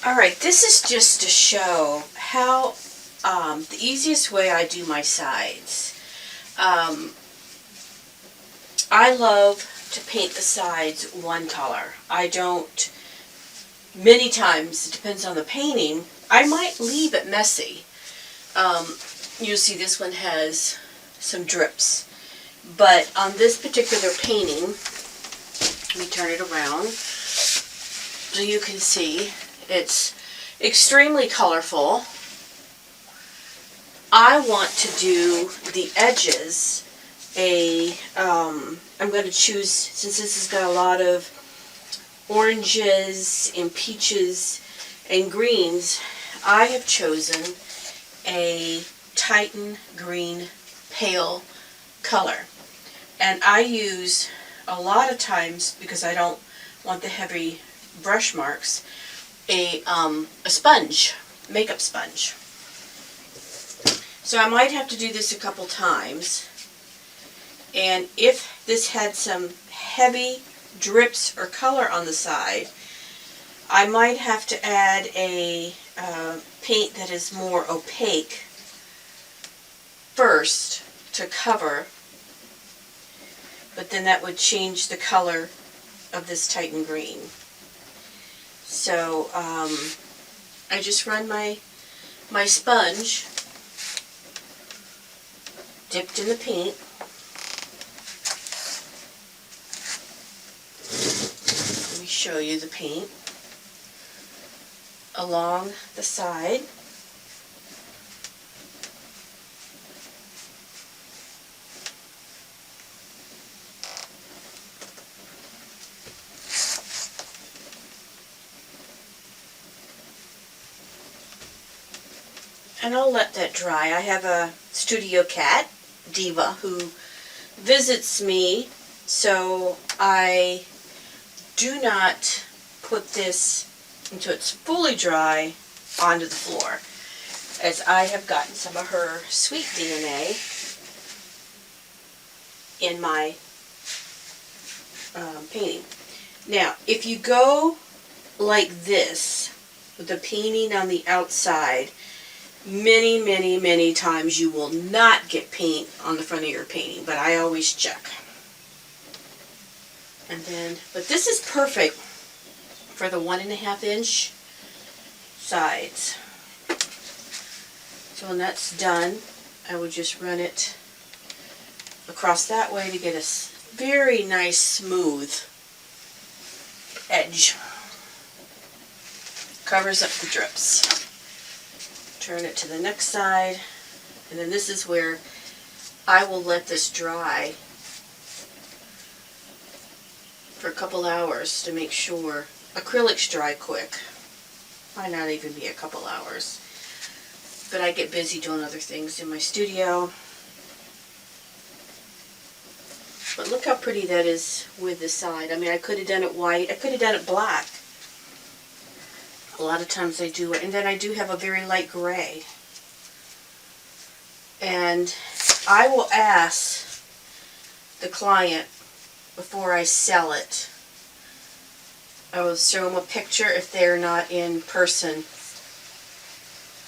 Alright, this is just to show how the easiest way I do my sides. I love to paint the sides one color. I don't, many times, it depends on the painting, I might leave it messy. You'll see this one has some drips. But on this particular painting, let me turn it around so you can see it's extremely colorful. I want to do the edges I'm going to choose, since this has got a lot of oranges and peaches and greens, I have chosen a Titan green pale color. And I use, a lot of times, because I don't want the heavy brush marks, a sponge, makeup sponge. So I might have to do this a couple times. And if this had some heavy drips or color on the side, I might have to add a paint that is more opaque first to cover, but then that would change the color of this Titan green. So I just run my sponge dipped in the paint. Let me show you the paint along the side. And I'll let that dry. I have a studio cat, Diva, who visits me, so I do not put this until it's fully dry onto the floor, as I have gotten some of her sweet DNA in my painting. Now, if you go like this, with the painting on the outside, many times you will not get paint on the front of your painting, but I always check. And then, but this is perfect for the 1.5 inch sides. So when that's done, I would just run it across that way to get a very nice smooth edge. Covers up the drips. Turn it to the next side, and then this is where I will let this dry for a couple hours to make sure. Acrylics dry quick. Might not even be a couple hours. But I get busy doing other things in my studio. But look how pretty that is with the side. I mean, I could have done it white. I could have done it black. A lot of times I do it. And then I do have a very light gray. And I will ask the client before I sell it. I will show them a picture if they're not in person.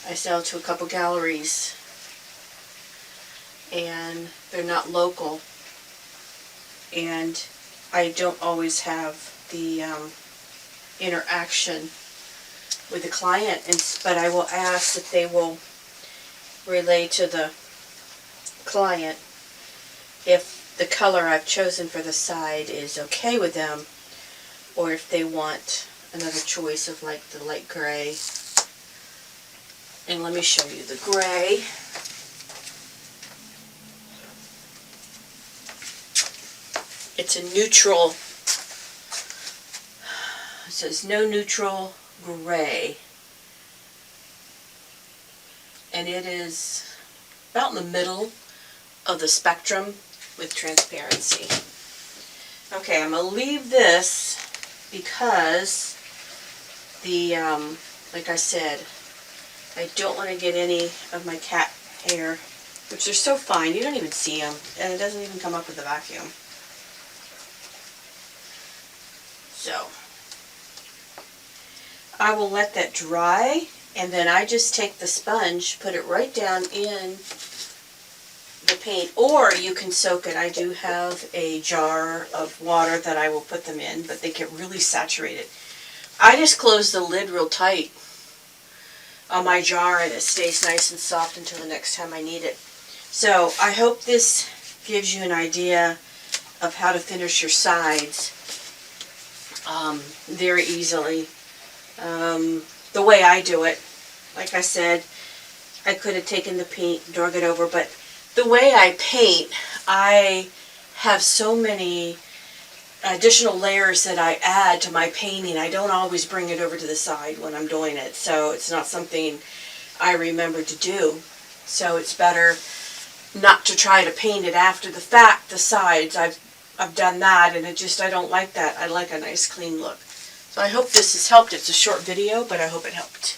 I sell to a couple galleries. And they're not local. And I don't always have the interaction with the client, but I will ask if they will relay to the client if the color I've chosen for the side is okay with them, or if they want another choice of like the light gray. And let me show you the gray. It's a neutral, it says no neutral gray, and it is about in the middle of the spectrum with transparency. Okay, I'm going to leave this because the, like I said, I don't want to get any of my cat hair, which are so fine, you don't even see them, and it doesn't even come up with the vacuum. So, I will let that dry, and then I just take the sponge, put it right down in the paint, or you can soak it. I do have a jar of water that I will put them in, but they get really saturated. I just close the lid real tight on my jar, and it stays nice and soft until the next time I need it. So I hope this gives you an idea of how to finish your sides very easily. The way I do it, like I said, I could have taken the paint, drug it over, but the way I paint, I have so many additional layers that I add to my painting. I don't always bring it over to the side when I'm doing it, so it's not something I remember to do. So it's better not to try to paint it after the fact, the sides. I've done that, and I don't like that. I like a nice clean look. So I hope this has helped. It's a short video, but I hope it helped.